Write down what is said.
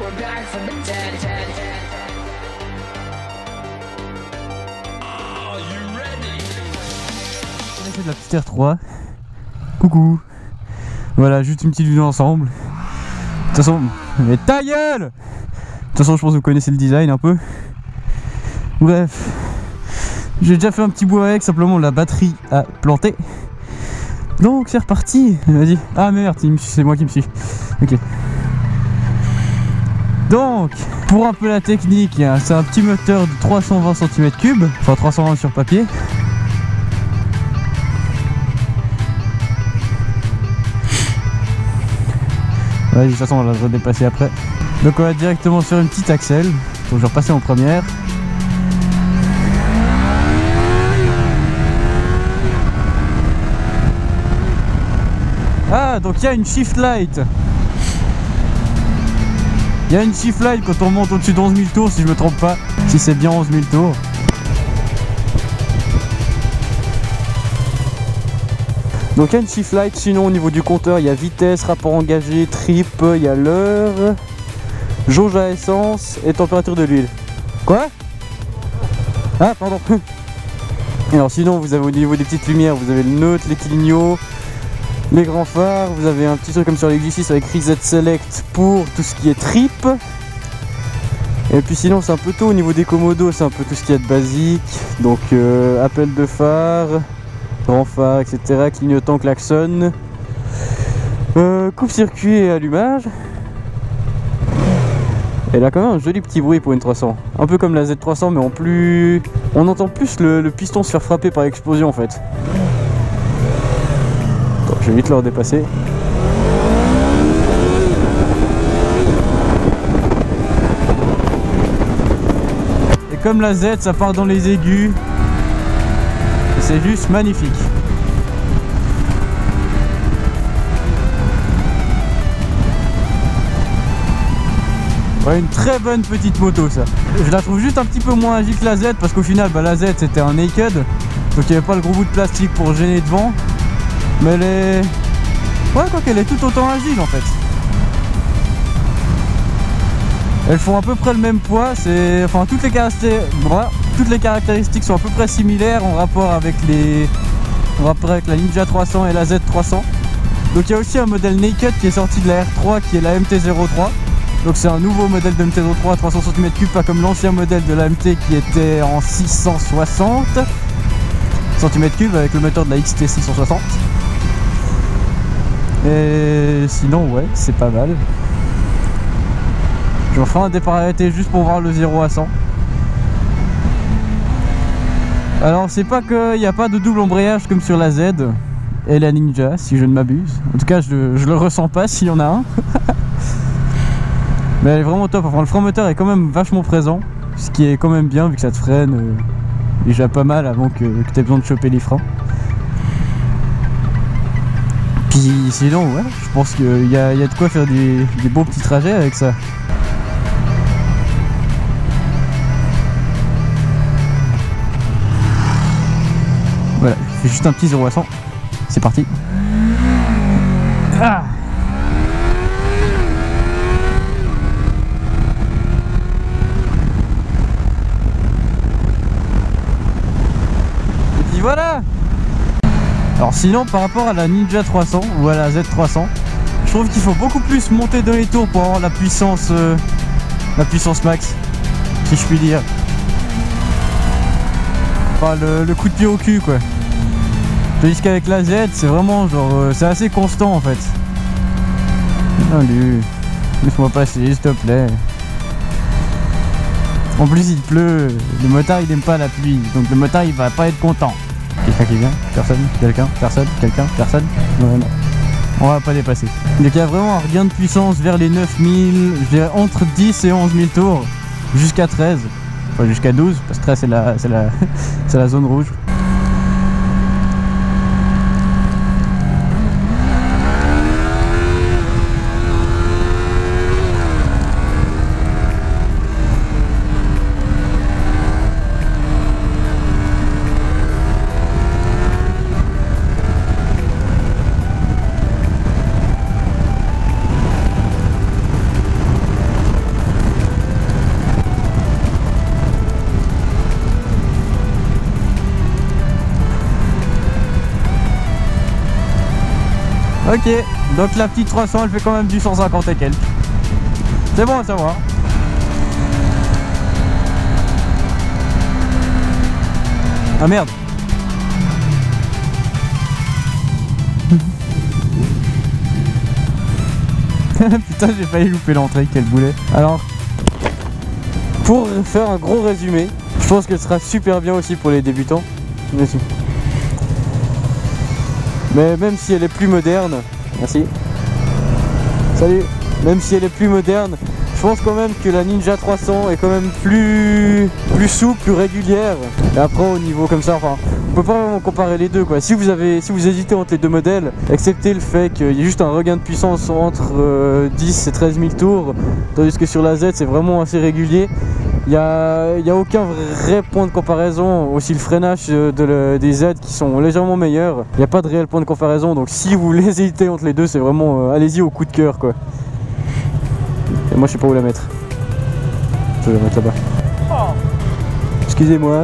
On a fait de la petite R3. Coucou. Voilà, juste une petite vidéo ensemble. De toute façon, mais ta gueule! De toute façon, je pense que vous connaissez le design un peu. Bref, j'ai déjà fait un petit bout avec, simplement la batterie a planté. Donc c'est reparti. Vas-y. Ah merde, c'est moi qui me suis. Ok. Donc, pour un peu la technique, c'est un petit moteur de 320 cm3, enfin 320 sur papier. Ouais, de toute façon on va le redépasser après. Donc on va directement sur une petite axelle. Donc je vais repasser en première. Ah, donc il y a une shift light. Il y a une shift light quand on monte au-dessus de 11 000 tours, si je me trompe pas. Si c'est bien 11 000 tours. Donc il y a une shift light, sinon au niveau du compteur, il y a vitesse, rapport engagé, trip, il y a l'heure, jauge à essence et température de l'huile. Quoi? Ah, pardon. Alors sinon, vous avez au niveau des petites lumières, vous avez le neutre, les clignots, les grands phares, vous avez un petit truc comme sur les X6 avec Reset Select pour tout ce qui est trip. Et puis sinon c'est un peu tout au niveau des commodos, c'est un peu tout ce qu'il y a de basique. Donc appel de phare, grand phare, etc. Clignotant, klaxon, coupe-circuit et allumage. Elle a quand même un joli petit bruit pour une 300. Un peu comme la Z300 mais en plus... On entend plus le piston se faire frapper par l'explosion en fait. Donc, je vais vite le redépasser. Et comme la Z, ça part dans les aigus. Et c'est juste magnifique. Ouais, une très bonne petite moto ça. Je la trouve juste un petit peu moins agile que la Z parce qu'au final la Z c'était un naked. Donc il n'y avait pas le gros bout de plastique pour gêner devant. Mais elle est... Ouais, quoi qu'elle est tout autant agile en fait. Elles font à peu près le même poids, c'est... Enfin toutes les caractéristiques sont à peu près similaires en rapport avec la Ninja 300 et la Z300. Donc il y a aussi un modèle naked qui est sorti de la R3 qui est la MT-03. Donc c'est un nouveau modèle de MT-03 à 300 cm3, pas comme l'ancien modèle de la MT qui était en 660 cm3 avec le moteur de la XT 660. Et sinon ouais, c'est pas mal. Je vais faire un départ arrêté juste pour voir le 0 à 100. Alors c'est pas qu'il n'y a pas de double embrayage comme sur la Z et la Ninja si je ne m'abuse. En tout cas je le ressens pas s'il y en a un. Mais elle est vraiment top, enfin le frein moteur est quand même vachement présent. Ce qui est quand même bien vu que ça te freine déjà pas mal avant que tu aies besoin de choper les freins. Puis sinon ouais, je pense qu'il y a de quoi faire des beaux petits trajets avec ça. Voilà, je fais juste un petit 0 à 100. C'est parti. Ah, et puis voilà. Alors sinon par rapport à la Ninja 300 ou à la Z300, je trouve qu'il faut beaucoup plus monter dans les tours pour avoir la puissance max, si je puis dire. Enfin le coup de pied au cul quoi. Tandis qu'avec la Z c'est vraiment genre c'est assez constant en fait. Allez, laisse-moi passer s'il te plaît. En plus il pleut, le motard il aime pas la pluie, donc le motard il va pas être content. Quelqu'un qui vient? Personne? Quelqu'un? Personne? Quelqu'un? Personne? Ouais, non. On va pas dépasser. Donc il y a vraiment un regain de puissance vers les 9000, je dirais entre 10 et 11 000 tours, jusqu'à 13. Enfin jusqu'à 12, parce que 13 c'est la zone rouge. Ok, donc la petite 300 elle fait quand même du 150 et quelques. C'est bon à savoir. Ah merde. Putain, j'ai failli louper l'entrée, quel boulet. Alors, pour faire un gros résumé, je pense que ce sera super bien aussi pour les débutants. Merci. Mais même si elle est plus moderne, merci. Salut. Même si elle est plus moderne, je pense quand même que la Ninja 300 est quand même plus souple, plus régulière. Et après au niveau comme ça, enfin, on peut pas vraiment comparer les deux quoi. Si vous hésitez entre les deux modèles, acceptez le fait qu'il y a juste un regain de puissance entre 10 et 13 000 tours, tandis que sur la Z c'est vraiment assez régulier. Il n'y a aucun vrai point de comparaison, aussi le freinage des Z qui sont légèrement meilleurs. Il n'y a pas de réel point de comparaison, donc si vous hésitez entre les deux, c'est vraiment allez-y au coup de cœur quoi. Et moi je sais pas où la mettre. Je vais la mettre là-bas. Excusez-moi.